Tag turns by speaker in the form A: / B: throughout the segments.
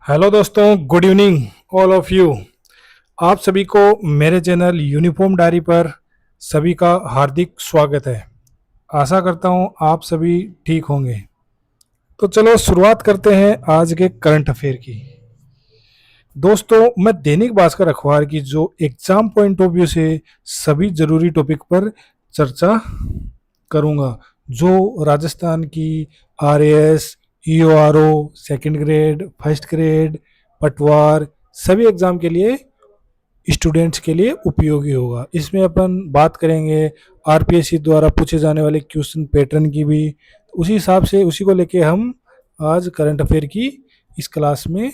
A: Hello दोस्तों, good evening all of you. आप सभी को मेरे चैनल यूनिफॉर्म डायरी पर सभी का हार्दिक स्वागत है। आशा करता हूं आप सभी ठीक होंगे। तो चलो शुरुआत करते हैं आज के करंट अफेयर की। दोस्तों, मैं दैनिक भास्कर अखबार की जो एग्जाम पॉइंट ऑफ व्यू से सभी जरूरी टॉपिक पर चर्चा करूंगा, जो राजस्थान की RAS, EO RO, second grade, first grade, पटवार सभी एग्जाम के लिए स्टूडेंट्स के लिए उपयोगी होगा। इसमें अपन बात करेंगे आरपीएससी द्वारा पूछे जाने वाले क्वेश्चन पैटर्न की भी। उसी हिसाब से उसी को लेके हम आज करंट अफेयर की इस क्लास में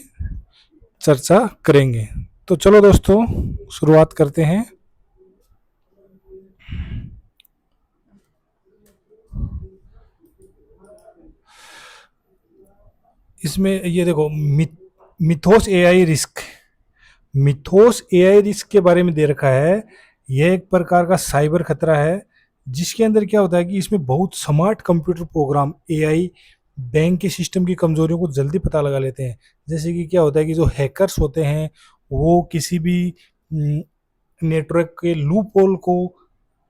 A: चर्चा करेंगे। तो चलो दोस्तों, शुरुआत करते हैं। इसमें ये देखो, mythos AI risk. Mythos AI risk के बारे में दे रखा है। यह एक प्रकार का साइबर खतरा है, जिसके अंदर क्या होता है कि इसमें बहुत smart computer program AI bank के सिस्टम की कमजोरियों को जल्दी पता लगा लेते हैं। जैसे कि क्या होता है कि जो हैकर्स होते हैं वो किसी भी नेटवर्क के लूप होल को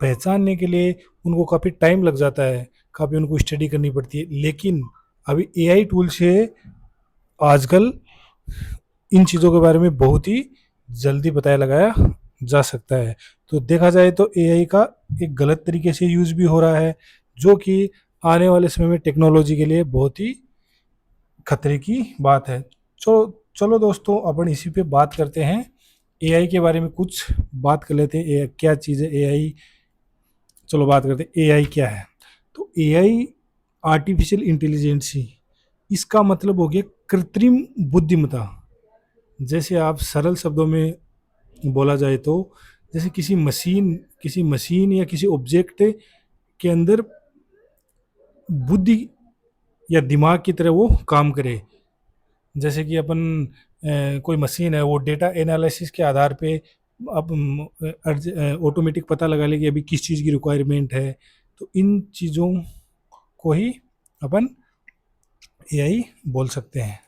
A: पहचानने के लिए उनको काफ़ी टाइम लग जाता है, काफ़ी उनको स्टडी करनी पड़ती है। लेकिन अभी एआई टूल से आजकल इन चीज़ों के बारे में बहुत ही जल्दी पता लगाया जा सकता है। तो देखा जाए तो एआई का एक गलत तरीके से यूज़ भी हो रहा है, जो कि आने वाले समय में टेक्नोलॉजी के लिए बहुत ही खतरे की बात है। चलो चलो दोस्तों, अपन इसी पे बात करते हैं। एआई के बारे में कुछ बात कर लेते हैं। क्या चीज़ है एआई? चलो बात करते हैं एआई क्या है। तो एआई आर्टिफिशियल इंटेलिजेंसी, इसका मतलब हो गया कृत्रिम बुद्धिमत्ता। जैसे आप सरल शब्दों में बोला जाए तो जैसे किसी मशीन या किसी ऑब्जेक्ट के अंदर बुद्धि या दिमाग की तरह वो काम करे। जैसे कि अपन कोई मशीन है, वो डेटा एनालिसिस के आधार पे अब ऑटोमेटिक पता लगा ले कि अभी किस चीज़ की रिक्वायरमेंट है। तो इन चीज़ों को ही अपन एआई बोल सकते हैं।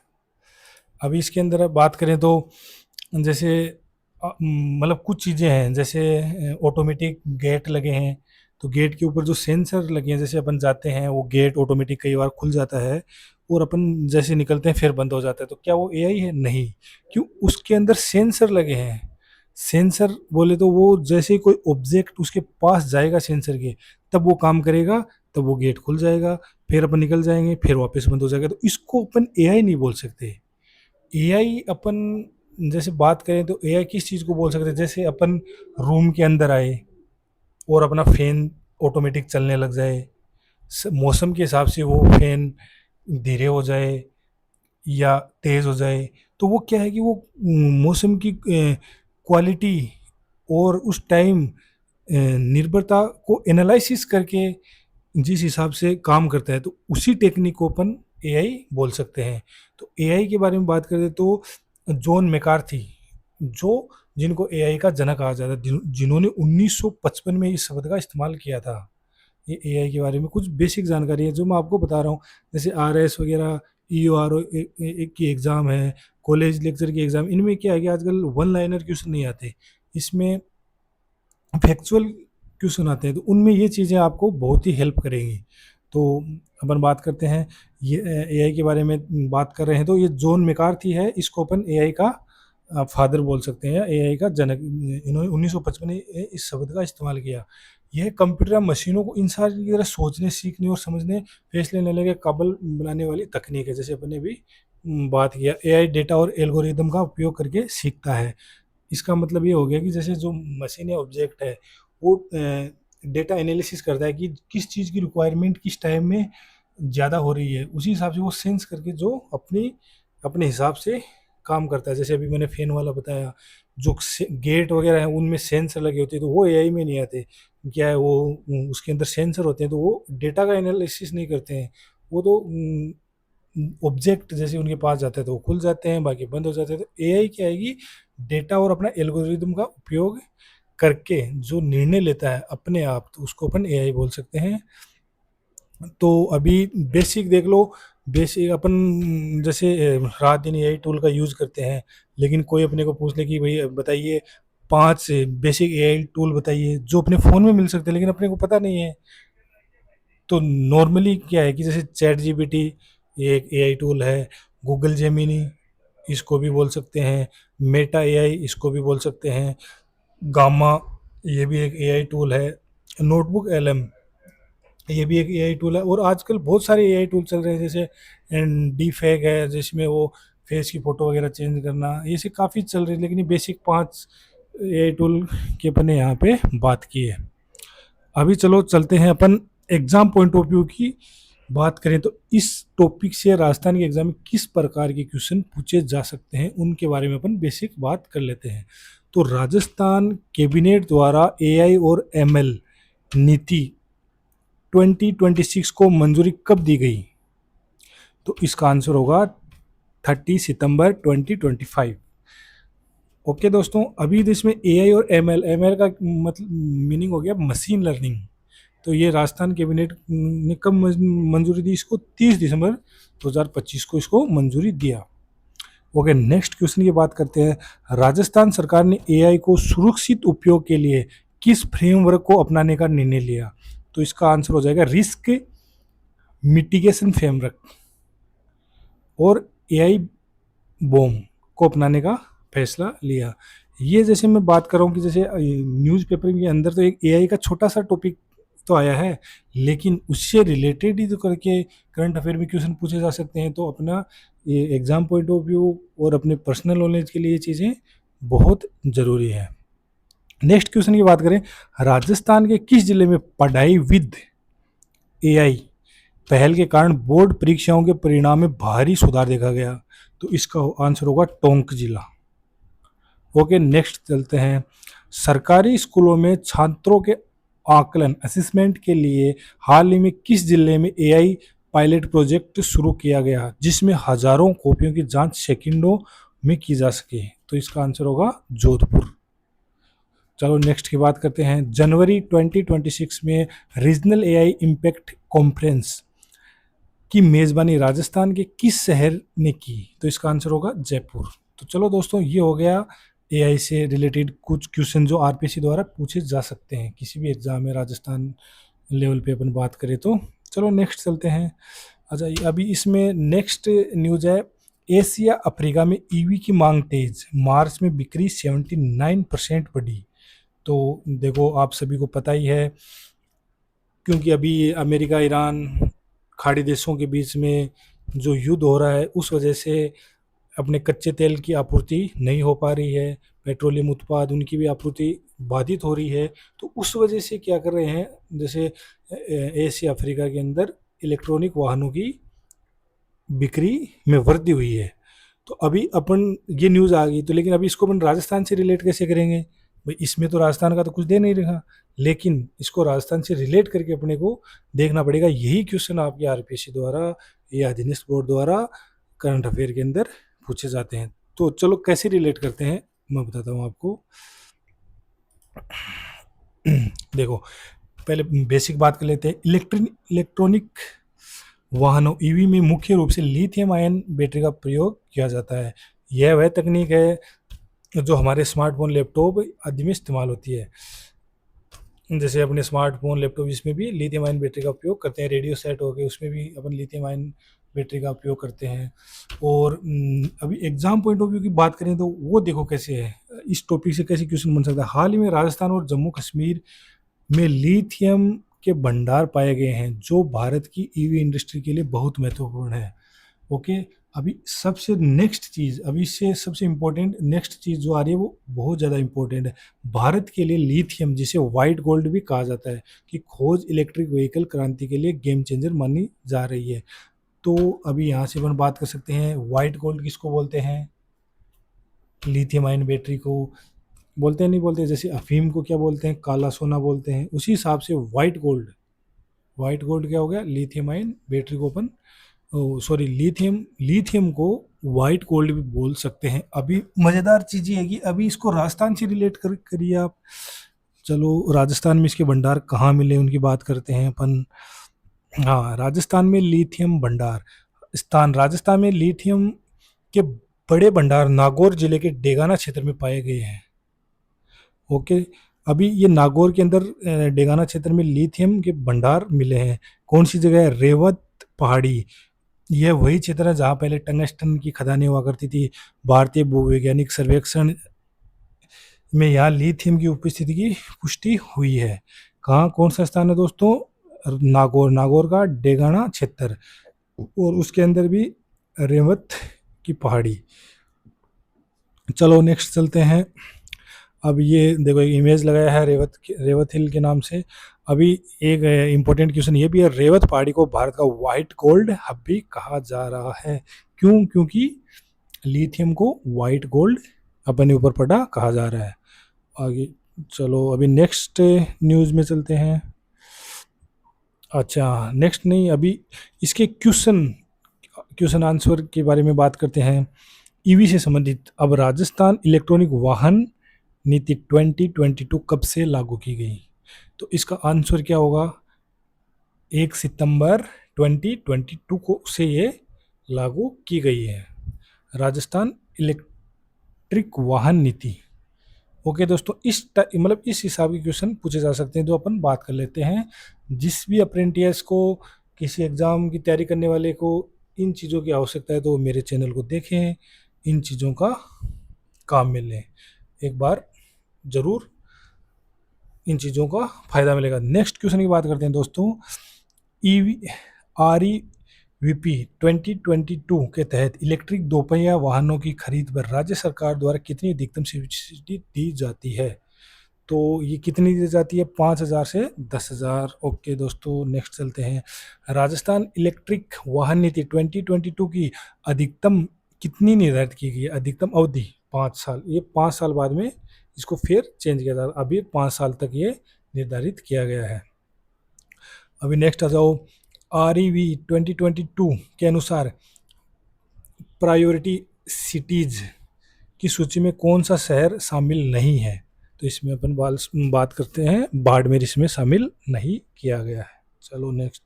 A: अभी इसके अंदर बात करें तो जैसे मतलब कुछ चीज़ें हैं, जैसे ऑटोमेटिक गेट लगे हैं। तो गेट के ऊपर जो सेंसर लगे हैं, जैसे अपन जाते हैं वो गेट ऑटोमेटिक कई बार खुल जाता है और अपन जैसे निकलते हैं फिर बंद हो जाता है। तो क्या वो एआई है? नहीं। क्यों? उसके अंदर सेंसर लगे हैं। सेंसर बोले तो वो जैसे ही कोई ऑब्जेक्ट उसके पास जाएगा सेंसर के, तब वो काम करेगा, तब वो गेट खुल जाएगा, फिर अपन निकल जाएंगे, फिर वापस बंद हो जाएगा। तो इसको अपन एआई नहीं बोल सकते। एआई अपन जैसे बात करें तो एआई किस चीज़ को बोल सकते हैं? जैसे अपन रूम के अंदर आए और अपना फैन ऑटोमेटिक चलने लग जाए, मौसम के हिसाब से वो फैन धीरे हो जाए या तेज़ हो जाए। तो वो क्या है कि वो मौसम की क्वालिटी और उस टाइम निर्भरता को एनालिसिस करके जिस हिसाब से काम करता है, तो उसी टेक्निक को अपन एआई बोल सकते हैं। तो एआई के बारे में बात करें तो जॉन मैकार्थी, जो जिनको एआई का जनक कहा जाता है, जिन्होंने 1955 में इस शब्द का इस्तेमाल किया था। ये एआई के बारे में कुछ बेसिक जानकारी है जो मैं आपको बता रहा हूँ। जैसे आरएस वगैरह, ईओआरओ की एग्ज़ाम है, कॉलेज लेक्चर की एग्ज़ाम, इनमें क्या है कि आजकल वन लाइनर क्वेश्चन नहीं आते, इसमें फैक्चुअल क्वेश्चन आते हैं। तो उनमें ये चीज़ें आपको बहुत ही हेल्प करेंगी। तो अपन बात करते हैं, ये एआई के बारे में बात कर रहे हैं तो ये जॉन मैकार्थी है, इसको अपन एआई का फादर बोल सकते हैं, एआई का जनक। इन्होंने 1955 में इस शब्द का इस्तेमाल किया। यह कंप्यूटर मशीनों को इंसान की तरह सोचने, सीखने और समझने, फैसले लेने के काबिल बनाने वाली तकनीक है। जैसे अपन ने भी बात किया, एआई डेटा और एल्गोरिदम का उपयोग करके सीखता है। इसका मतलब ये हो गया कि जैसे जो मशीन या ऑब्जेक्ट है वो डेटा एनालिसिस करता है कि किस चीज़ की रिक्वायरमेंट किस टाइम में ज़्यादा हो रही है, उसी हिसाब से वो सेंस करके जो अपने हिसाब से काम करता है। जैसे अभी मैंने फैन वाला बताया, जो गेट वगैरह है उनमें सेंसर लगे होते हैं, तो वो एआई में नहीं आते। क्या है, वो उसके अंदर सेंसर होते हैं, तो वो डेटा का एनालिसिस नहीं करते हैं। वो तो ऑब्जेक्ट जैसे उनके पास जाते हैं तो वो खुल जाते हैं, बाकी बंद हो जाते हैं। तो एआई क्या आएगी, डेटा और अपना एल्गोरिदम का उपयोग करके जो निर्णय लेता है अपने आप, तो उसको अपन एआई बोल सकते हैं। तो अभी बेसिक देख लो, बेसिक अपन जैसे रात दिन एआई टूल का यूज़ करते हैं, लेकिन कोई अपने को पूछ ले कि भाई बताइए 5 बेसिक एआई टूल बताइए जो अपने फ़ोन में मिल सकते हैं, लेकिन अपने को पता नहीं है। तो नॉर्मली क्या है कि जैसे चैट जीपीटी ये एक एआई टूल है, गूगल जेमिनी इसको भी बोल सकते हैं, मेटा एआई इसको भी बोल सकते हैं, गामा ये भी एक एआई टूल है, नोटबुक एलएम ये भी एक एआई टूल है। और आजकल बहुत सारे एआई टूल चल रहे हैं, जैसे डी फेक है जिसमें वो फेस की फ़ोटो वगैरह चेंज करना, ये से काफ़ी चल रही है, लेकिन ये बेसिक 5 एआई टूल की अपन ने यहाँ पे बात की है। अभी चलो चलते हैं अपन एग्ज़ाम पॉइंट ऑफ व्यू की बात करें तो इस टॉपिक से राजस्थान के एग्ज़ाम में किस प्रकार के क्वेश्चन पूछे जा सकते हैं उनके बारे में अपन बेसिक बात कर लेते हैं। तो राजस्थान कैबिनेट द्वारा एआई और एमएल नीति 2026 को मंजूरी कब दी गई? तो इसका आंसर होगा 30 सितंबर 2025। ओके दोस्तों, अभी इसमें एआई और एमएल का मतलब मीनिंग हो गया मशीन लर्निंग। तो ये राजस्थान कैबिनेट ने कब मंजूरी दी इसको? 30 दिसंबर 2025 को इसको मंजूरी दिया। ओके, नेक्स्ट क्वेश्चन की बात करते हैं। राजस्थान सरकार ने एआई को सुरक्षित उपयोग के लिए किस फ्रेमवर्क को अपनाने का निर्णय लिया? तो इसका आंसर हो जाएगा रिस्क मिटिगेशन फ्रेमवर्क और एआई बॉम को अपनाने का फैसला लिया। ये जैसे मैं बात कर रहा हूँ कि जैसे न्यूज़पेपर के अंदर तो एक एआई का छोटा सा टॉपिक तो आया है, लेकिन उससे रिलेटेड ही तो करके करंट अफेयर में क्वेश्चन पूछे जा सकते हैं। तो अपना ये एग्ज़ाम पॉइंट ऑफ व्यू और अपने पर्सनल नॉलेज के लिए ये चीज़ें बहुत ज़रूरी है। नेक्स्ट क्वेश्चन की बात करें, राजस्थान के किस जिले में पढ़ाई विद एआई पहल के कारण बोर्ड परीक्षाओं के परिणाम में भारी सुधार देखा गया? तो इसका आंसर होगा टोंक जिला। ओके, नेक्स्ट चलते हैं। सरकारी स्कूलों में छात्रों के आकलन असेसमेंट के लिए हाल ही में किस जिले में एआई पायलट प्रोजेक्ट शुरू किया गया जिसमें हजारों कॉपियों की जांच सेकंडों में की जा सके? तो इसका आंसर होगा जोधपुर। चलो नेक्स्ट की बात करते हैं। जनवरी 2026 में रीजनल एआई इम्पैक्ट कॉन्फ्रेंस की मेज़बानी राजस्थान के किस शहर ने की? तो इसका आंसर होगा जयपुर। तो चलो दोस्तों, ये हो गया एआई से रिलेटेड कुछ क्वेश्चन जो आरपीएससी द्वारा पूछे जा सकते हैं किसी भी एग्जाम में राजस्थान लेवल पे अपन बात करें तो। चलो नेक्स्ट चलते हैं। अच्छा, अभी इसमें नेक्स्ट न्यूज़ है, एशिया अफ्रीका में ईवी की मांग तेज, मार्च में बिक्री 79% बढ़ी। तो देखो आप सभी को पता ही है, क्योंकि अभी अमेरिका ईरान खाड़ी देशों के बीच में जो युद्ध हो रहा है उस वजह से अपने कच्चे तेल की आपूर्ति नहीं हो पा रही है, पेट्रोलियम उत्पाद उनकी भी आपूर्ति बाधित हो रही है। तो उस वजह से क्या कर रहे हैं, जैसे एशिया अफ्रीका के अंदर इलेक्ट्रॉनिक वाहनों की बिक्री में वृद्धि हुई है। तो अभी अपन ये न्यूज़ आ गई, तो लेकिन अभी इसको अपन राजस्थान से रिलेट कैसे करेंगे भाई? इसमें तो राजस्थान का तो कुछ दे नहीं रहा, लेकिन इसको राजस्थान से रिलेट करके अपने को देखना पड़ेगा। यही क्वेश्चन आपके आरपीएससी द्वारा या अधीनस्थ बोर्ड द्वारा करंट अफेयर के अंदर पूछे जाते हैं। तो चलो कैसे रिलेट करते हैं मैं बताता हूँ आपको। देखो, पहले बेसिक बात कर लेते हैं। इलेक्ट्रॉनिक वाहनों ईवी में मुख्य रूप से लिथियम आयन बैटरी का प्रयोग किया जाता है। यह वह तकनीक है जो हमारे स्मार्टफोन, लैपटॉप आदि में इस्तेमाल होती है। जैसे अपने स्मार्टफोन, लैपटॉप इसमें भी लिथियम आयन बैटरी का उपयोग करते हैं। रेडियो सेट हो गए उसमें भी अपन लिथियम आयन बैटरी का उपयोग करते हैं। और अभी एग्जाम पॉइंट ऑफ व्यू की बात करें तो वो देखो कैसे है, इस टॉपिक से कैसे क्वेश्चन बन सकता है। हाल ही में राजस्थान और जम्मू कश्मीर में लिथियम के भंडार पाए गए हैं जो भारत की ईवी इंडस्ट्री के लिए बहुत महत्वपूर्ण है। ओके, अभी सबसे नेक्स्ट चीज़, अभी से सबसे इम्पोर्टेंट नेक्स्ट चीज़ जो आ रही है वो बहुत ज़्यादा इम्पोर्टेंट है। भारत के लिए लिथियम, जिसे वाइट गोल्ड भी कहा जाता है, कि खोज इलेक्ट्रिक व्हीकल क्रांति के लिए गेम चेंजर मानी जा रही है। तो अभी यहाँ से अपन बात कर सकते हैं, वाइट गोल्ड किसको बोलते हैं? लिथियम आयन बैटरी को बोलते हैं, नहीं बोलते? जैसे अफीम को क्या बोलते हैं? काला सोना बोलते हैं। उसी हिसाब से वाइट गोल्ड, वाइट गोल्ड क्या हो गया? लिथियम आयन बैटरी को अपन, सॉरी, लिथियम को वाइट गोल्ड भी बोल सकते हैं। अभी मज़ेदार चीज़ ये है कि अभी इसको राजस्थान से रिलेट करिए आप। चलो राजस्थान में इसके भंडार कहाँ मिले उनकी बात करते हैं अपन। हाँ, राजस्थान में लिथियम भंडार राजस्थान में लिथियम के बड़े भंडार नागौर जिले के डेगाना क्षेत्र में पाए गए हैं। ओके, अभी ये नागौर के अंदर डेगाना क्षेत्र में लिथियम के भंडार मिले हैं। कौन सी जगह है? रेवत पहाड़ी। यह वही क्षेत्र है जहाँ पहले टंगस्टन की खदानें हुआ करती थी। भारतीय भूवैज्ञानिक सर्वेक्षण में यहाँ लिथियम की उपस्थिति की पुष्टि हुई है। कहाँ, कौन सा स्थान है दोस्तों? नागौर, नागौर का डेगाना क्षेत्र, और उसके अंदर भी रेवत की पहाड़ी। चलो नेक्स्ट चलते हैं। अब ये देखो एक इमेज लगाया है रेवत हिल के नाम से। अभी एक इम्पोर्टेंट क्वेश्चन ये भी है, रेवत पहाड़ी को भारत का व्हाइट गोल्ड हब भी कहा जा रहा है। क्यों? क्योंकि लिथियम को व्हाइट गोल्ड अपने ऊपर पड़ा कहा जा रहा है। आगे चलो, अभी नेक्स्ट न्यूज़ में चलते हैं। अच्छा, नेक्स्ट नहीं, अभी इसके क्वेश्चन आंसर के बारे में बात करते हैं। ईवी से संबंधित अब राजस्थान इलेक्ट्रॉनिक वाहन नीति 2022 कब से लागू की गई? तो इसका आंसर क्या होगा? 1 सितंबर 2022 को से ये लागू की गई है, राजस्थान इलेक्ट्रिक वाहन नीति। ओके दोस्तों, मतलब इस हिसाब के क्वेश्चन पूछे जा सकते हैं, जो अपन बात कर लेते हैं। जिस भी अप्रेंटिस को, किसी एग्ज़ाम की तैयारी करने वाले को इन चीज़ों की आवश्यकता है तो मेरे चैनल को देखें, इन चीज़ों का काम में लें, एक बार ज़रूर इन चीज़ों का फ़ायदा मिलेगा। नेक्स्ट क्वेश्चन की बात करते हैं दोस्तों। REVP 2022 के तहत इलेक्ट्रिक दोपहिया वाहनों की खरीद पर राज्य सरकार द्वारा कितनी अधिकतम सब्सिडी दी जाती है? तो ये कितनी दी जाती है? 5,000 से 10,000। ओके दोस्तों, नेक्स्ट चलते हैं। राजस्थान इलेक्ट्रिक वाहन नीति 2022 की अधिकतम कितनी निर्धारित की गई है? अधिकतम अवधि 5 साल। ये 5 साल बाद में इसको फिर चेंज किया था, अभी 5 साल तक ये निर्धारित किया गया है। अभी नेक्स्ट आ जाओ। REV 2022 के अनुसार प्रायोरिटी सिटीज की सूची में कौन सा शहर शामिल नहीं है? तो इसमें अपन बात करते हैं, बाड़मेर इसमें शामिल नहीं किया गया है। चलो नेक्स्ट।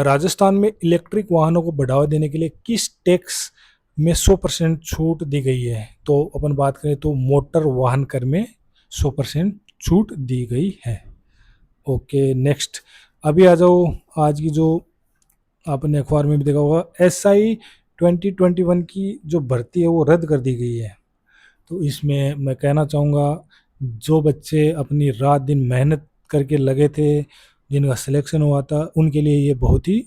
A: राजस्थान में इलेक्ट्रिक वाहनों को बढ़ावा देने के लिए किस टैक्स में 100% छूट दी गई है? तो अपन बात करें तो मोटर वाहन कर में 100% छूट दी गई है। Okay next. अभी आ जाओ, आज की जो आपने अखबार में भी देखा होगा, SI 2021 की जो भर्ती है वो रद्द कर दी गई है। तो इसमें मैं कहना चाहूँगा, जो बच्चे अपनी रात दिन मेहनत करके लगे थे, जिनका सिलेक्शन हुआ था, उनके लिए ये बहुत ही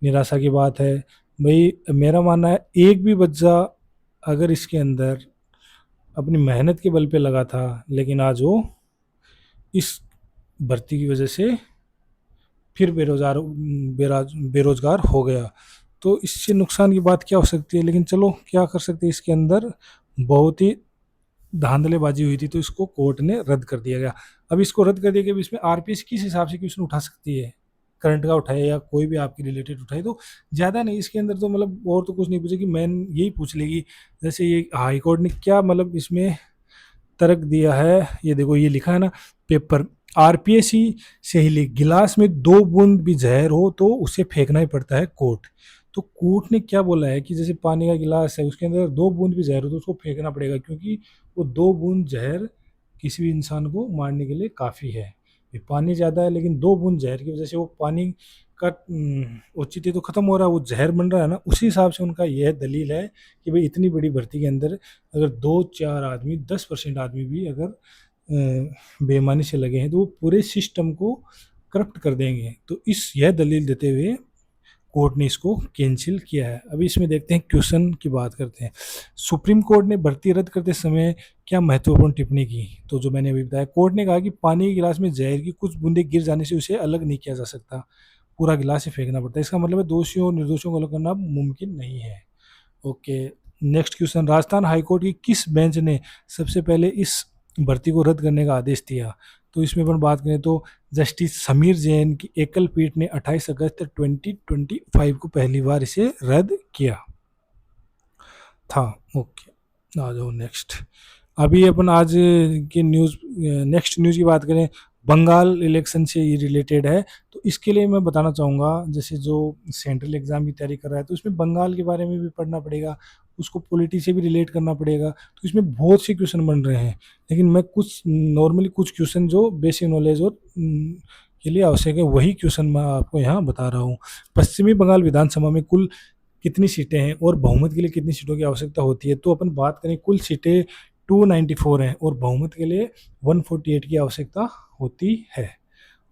A: निराशा की बात है। भाई मेरा मानना है, एक भी बच्चा अगर इसके अंदर अपनी मेहनत के बल पे लगा था, लेकिन आज वो इस भर्ती की वजह से फिर बेरोजगार हो गया, तो इससे नुकसान की बात क्या हो सकती है? लेकिन चलो क्या कर सकते हैं, इसके अंदर बहुत ही धांधलेबाजी हुई थी, तो इसको कोर्ट ने रद्द कर दिया गया। अब इसको रद्द कर दिया गया, इसमें RPS किस हिसाब से क्वेश्चन उठा सकती है? करंट का उठाए या कोई भी आपकी रिलेटेड उठाए, तो ज़्यादा नहीं इसके अंदर, तो मतलब और तो कुछ नहीं पूछेगी, मैन यही पूछ लेगी। जैसे ये हाई कोर्ट ने क्या मतलब इसमें तर्क दिया है, ये देखो ये लिखा है ना, पेपर RPS ही से ही लिख, गिलास में 2 बूंद भी जहर हो तो उसे फेंकना ही पड़ता है कोर्ट। तो कोर्ट ने क्या बोला है कि जैसे पानी का गिलास है, उसके अंदर 2 बूंद भी जहर हो तो उसको फेंकना पड़ेगा, क्योंकि वो 2 बूंद जहर किसी भी इंसान को मारने के लिए काफ़ी है। ये पानी ज़्यादा है, लेकिन 2 बूंद जहर की वजह से वो पानी का औचित्य तो खत्म हो रहा है, वो जहर बन रहा है ना। उसी हिसाब से उनका यह दलील है कि भाई इतनी बड़ी भर्ती के अंदर अगर 2-4 आदमी, 10% आदमी भी अगर बेईमानी से लगे हैं तो वो पूरे सिस्टम को करप्ट कर देंगे। तो यह दलील देते हुए कोर्ट ने इसको कैंसिल किया है। अभी इसमें देखते हैं, क्वेश्चन की बात करते हैं। सुप्रीम कोर्ट ने भर्ती रद्द करते समय क्या महत्वपूर्ण टिप्पणी की? तो जो मैंने अभी बताया, कोर्ट ने कहा कि पानी के गिलास में जहर की कुछ बूंदे गिर जाने से उसे अलग नहीं किया जा सकता, पूरा गिलास ही फेंकना पड़ता है। इसका मतलब है दोषियों और निर्दोषियों को अलग करना मुमकिन नहीं है। Okay next question. Rajasthan high court की किस बेंच ने सबसे पहले इस भर्ती को रद्द करने का आदेश दिया? तो इसमें अपन बात करें तो जस्टिस समीर जैन की एकल पीठ ने 28 अगस्त 2025 को पहली बार इसे रद्द किया था। ओके आ जाओ नेक्स्ट। अभी अपन आज की नेक्स्ट न्यूज़ की बात करें, बंगाल इलेक्शन से ये रिलेटेड है। तो इसके लिए मैं बताना चाहूँगा, जैसे जो सेंट्रल एग्जाम की तैयारी कर रहा है तो उसमें बंगाल के बारे में भी पढ़ना पड़ेगा, उसको पॉलिटी से भी रिलेट करना पड़ेगा, तो इसमें बहुत से क्वेश्चन बन रहे हैं। लेकिन मैं कुछ नॉर्मली कुछ क्वेश्चन जो बेसिक नॉलेज और के लिए आवश्यक है वही क्वेश्चन मैं आपको यहाँ बता रहा हूँ। पश्चिमी बंगाल विधानसभा में कुल कितनी सीटें हैं और बहुमत के लिए कितनी सीटों की आवश्यकता होती है? तो अपन बात करें, कुल सीटें 294 हैं और बहुमत के लिए 148 की आवश्यकता होती है।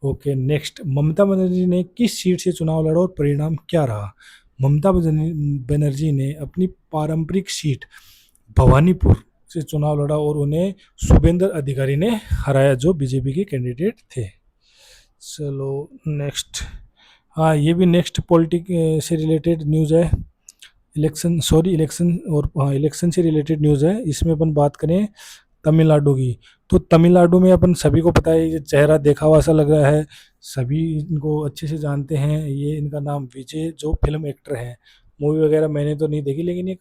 A: ओके, नेक्स्ट, ममता बनर्जी ने किस सीट से चुनाव लड़ा और परिणाम क्या रहा? ममता बनर्जी ने अपनी पारंपरिक सीट भवानीपुर से चुनाव लड़ा और उन्हें शुभेंद्र अधिकारी ने हराया, जो बीजेपी के कैंडिडेट थे। चलो नेक्स्ट, हाँ ये भी नेक्स्ट पॉलिटिक से रिलेटेड न्यूज़ है, इलेक्शन और हाँ इलेक्शन से रिलेटेड न्यूज़ है। इसमें अपन बात करें तमिलनाडु की, तो तमिलनाडु में अपन सभी को पता है, ये चेहरा देखा हुआ सा लग रहा है, सभी इनको अच्छे से जानते हैं। ये इनका नाम विजय, जो फिल्म एक्टर हैं, मूवी वगैरह मैंने तो नहीं देखी, लेकिन ये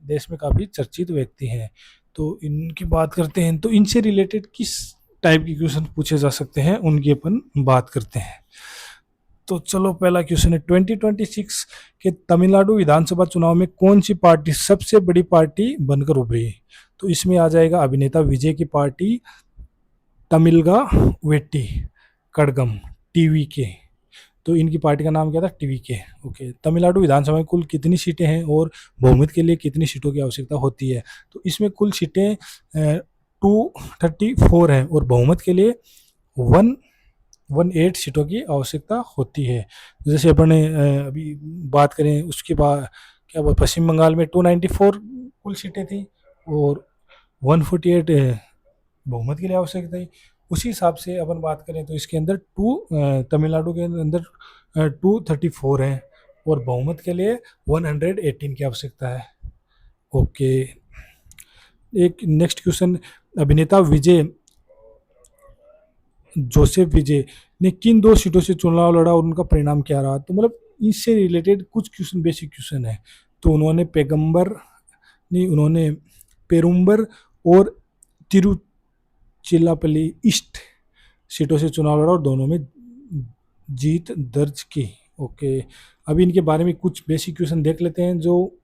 A: देश में काफ़ी चर्चित व्यक्ति हैं। तो इनकी बात करते हैं, तो इनसे रिलेटेड किस टाइप के क्वेश्चन पूछे जा सकते हैं उनकी अपन बात करते हैं। तो चलो पहला क्वेश्चन है, 2026 के तमिलनाडु विधानसभा चुनाव में कौन सी पार्टी सबसे बड़ी पार्टी बनकर उभरी? तो इसमें आ जाएगा अभिनेता विजय की पार्टी तमिलगा वेट्टी कड़गम, टीवी के। तो इनकी पार्टी का नाम क्या था? टीवी के। ओके, तमिलनाडु विधानसभा में कुल कितनी सीटें हैं और बहुमत के लिए कितनी सीटों की आवश्यकता होती है? तो इसमें कुल सीटें 234 हैं और बहुमत के लिए 118 सीटों की आवश्यकता होती है। जैसे अपन ने अभी बात करें उसके बाद, क्या बोल, पश्चिम बंगाल में 294 कुल सीटें थी और 148 बहुमत के लिए आवश्यक थी। उसी हिसाब से अपन बात करें तो इसके अंदर तमिलनाडु के अंदर 234 हैं और बहुमत के लिए 118 की आवश्यकता है। ओके, एक नेक्स्ट क्वेश्चन, अभिनेता विजय जोसेफ विजय ने किन दो सीटों से चुनाव लड़ा और उनका परिणाम क्या रहा? तो मतलब इससे रिलेटेड कुछ क्वेश्चन, बेसिक क्वेश्चन है। तो उन्होंने पेरुम्बर और तिरुचिरापल्ली ईस्ट सीटों से चुनाव लड़ा और दोनों में जीत दर्ज की। ओके, अभी इनके बारे में कुछ बेसिक क्वेश्चन देख लेते हैं, जो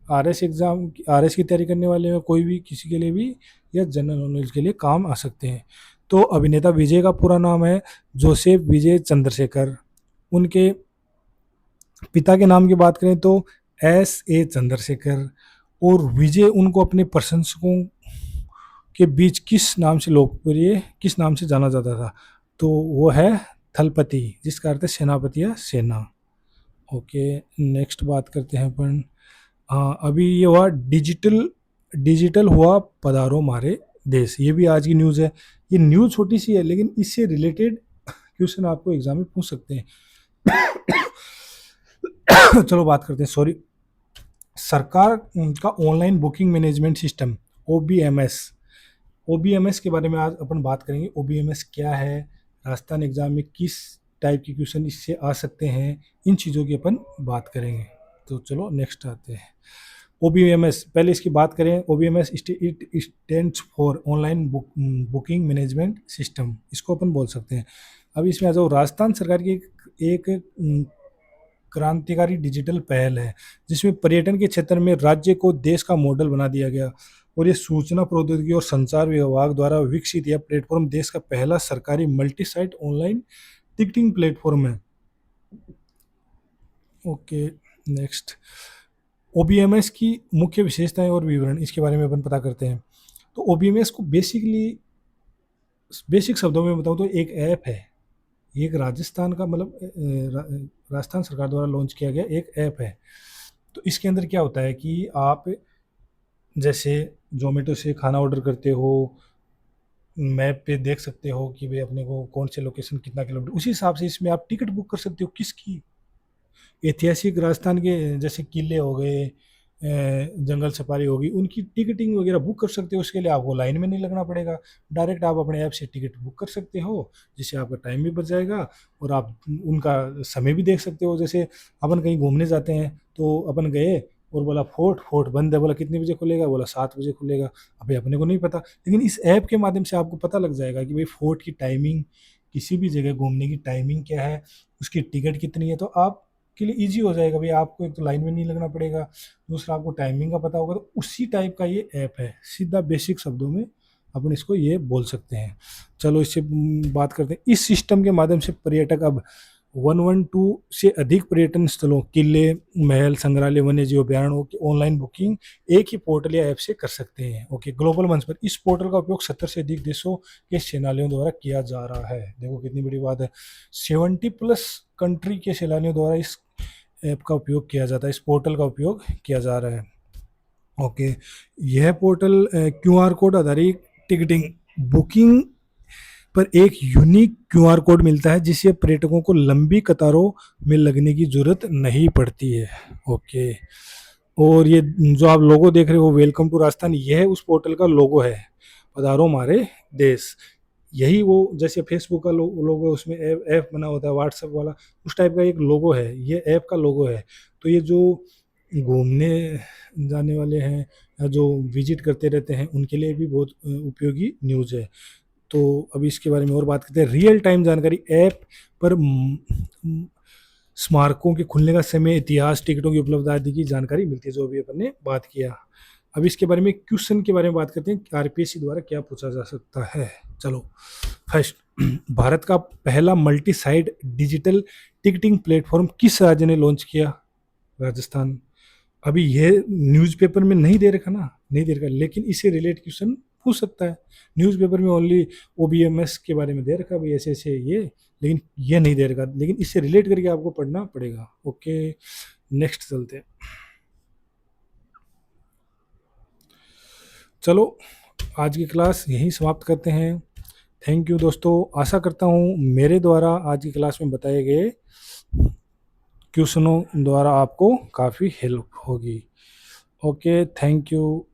A: आरएस की तैयारी करने वाले हैं, कोई भी किसी के लिए भी, या जनरल नॉलेज के लिए काम आ सकते हैं। तो अभिनेता विजय का पूरा नाम है जोसेफ विजय चंद्रशेखर। उनके पिता के नाम की बात करें तो S.A. चंद्रशेखर, और विजय उनको अपने प्रशंसकों के बीच किस नाम से जाना जाता था? तो वो है थलपति, जिसका अर्थ है सेनापति या सेना। ओके, नेक्स्ट बात करते हैं अपन, हाँ अभी ये हुआ डिजिटल हुआ पधारो मारे देश, ये भी आज की न्यूज़ है। ये न्यूज़ छोटी सी है लेकिन इससे रिलेटेड क्वेश्चन आपको एग्जाम में पूछ सकते हैं। चलो बात करते हैं, सॉरी, सरकार का ऑनलाइन बुकिंग मैनेजमेंट सिस्टम ओबीएमएस के बारे में आज अपन बात करेंगे। ओबीएमएस क्या है, राजस्थान एग्जाम में किस टाइप के क्वेश्चन इससे आ सकते हैं, इन चीज़ों की अपन बात करेंगे। तो चलो नेक्स्ट आते हैं, ओबीएमएस। पहले इसकी बात करें, OBMS it stands for online booking management system, इसको अपन बोल सकते हैं। अब इसमें आ जाओ, राजस्थान सरकार की एक क्रांतिकारी डिजिटल पहल है जिसमें पर्यटन के क्षेत्र में राज्य को देश का मॉडल बना दिया गया, और ये सूचना प्रौद्योगिकी और संचार विभाग द्वारा विकसित यह प्लेटफॉर्म देश का पहला सरकारी multi site online ticketing platform है। ओके, नेक्स्ट, ओबीएमएस की मुख्य विशेषताएं और विवरण, इसके बारे में अपन पता करते हैं। तो ओबीएमएस को बेसिक शब्दों में बताऊं तो एक ऐप है, एक राजस्थान का मतलब राजस्थान सरकार द्वारा लॉन्च किया गया एक ऐप है। तो इसके अंदर क्या होता है कि आप जैसे जोमेटो से खाना ऑर्डर करते हो, मैप पे देख सकते हो कि भाई अपने को कौन से लोकेशन कितना किलोमीटर, उसी हिसाब से इसमें आप टिकट बुक कर सकते हो। किसकी? ऐतिहासिक राजस्थान के जैसे किले हो गए, जंगल सफारी होगी, उनकी टिकटिंग वगैरह बुक कर सकते हो। उसके लिए आपको लाइन में नहीं लगना पड़ेगा, डायरेक्ट आप अपने ऐप से टिकट बुक कर सकते हो, जिससे आपका टाइम भी बच जाएगा और आप उनका समय भी देख सकते हो। जैसे अपन कहीं घूमने जाते हैं तो अपन गए और बोला फोर्ट, फोर्ट बंद है, बोला कितने बजे खुलेगा, बोला 7 बजे खुलेगा। अभी अपने को नहीं पता, लेकिन इस ऐप के माध्यम से आपको पता लग जाएगा कि भाई फोर्ट की टाइमिंग, किसी भी जगह घूमने की टाइमिंग क्या है, उसकी टिकट कितनी है, तो आपके लिए ईजी हो जाएगा भाई, आपको एक तो लाइन में नहीं लगना पड़ेगा, दूसरा आपको टाइमिंग का पता होगा। तो उसी टाइप का ये ऐप है, सीधा बेसिक शब्दों में अपन इसको ये बोल सकते हैं। चलो इससे बात करते हैं। इस सिस्टम के माध्यम से पर्यटक अब 112 से अधिक पर्यटन स्थलों, किले, महल, संग्रहालय, वन्य जीव अभ्यारण्यों की ऑनलाइन बुकिंग एक ही पोर्टल या ऐप से कर सकते हैं। ओके, ग्लोबल मंच पर इस पोर्टल का उपयोग 70 से अधिक देशों के सैलानियों द्वारा किया जा रहा है। देखो कितनी बड़ी बात है, 70+ कंट्री के सैलानियों द्वारा इस ऐप का उपयोग किया जाता है, इस पोर्टल का उपयोग किया जा रहा है। ओके, यह पोर्टल क्यूआर कोड आधारित टिकटिंग बुकिंग पर एक यूनिक क्यूआर कोड मिलता है, जिससे पर्यटकों को लंबी कतारों में लगने की जरूरत नहीं पड़ती है। ओके, और ये जो आप लोगो देख रहे हो, वेलकम टू राजस्थान, यह उस पोर्टल का लोगो है, पधारो हमारे देश। यही वो जैसे फेसबुक का लोगो, उसमें ऐप बना होता है व्हाट्सएप वाला, उस टाइप का एक लोगो है, ये ऐप का लोगो है। तो ये जो घूमने जाने वाले हैं या जो विजिट करते रहते हैं, उनके लिए भी बहुत उपयोगी न्यूज़ है। तो अभी इसके बारे में और बात करते हैं। रियल टाइम जानकारी ऐप पर स्मारकों के खुलने का समय, इतिहास, टिकटों की उपलब्धता आदि की जानकारी मिलती है, जो अभी अपन ने बात किया। अब इसके बारे में क्वेश्चन के बारे में बात करते हैं, आरपीएससी द्वारा क्या पूछा जा सकता है। चलो फर्स्ट, भारत का पहला multi site digital ticketing platform किस राज्य ने लॉन्च किया? राजस्थान। अभी ये न्यूज़पेपर में नहीं दे रखा ना, नहीं दे रखा, लेकिन इससे रिलेटेड क्वेश्चन पूछ सकता है। न्यूज़पेपर में ओनली ओबीएमएस के बारे में दे रखा भाई, ऐसे ऐसे ये, लेकिन ये नहीं दे रखा, लेकिन इससे रिलेट करके आपको पढ़ना पड़ेगा। ओके, नेक्स्ट चलते हैं। चलो आज की क्लास यहीं समाप्त करते हैं। थैंक यू दोस्तों, आशा करता हूँ मेरे द्वारा आज की क्लास में बताए गए क्वेश्चनों द्वारा आपको काफ़ी हेल्प होगी। Okay, thank you.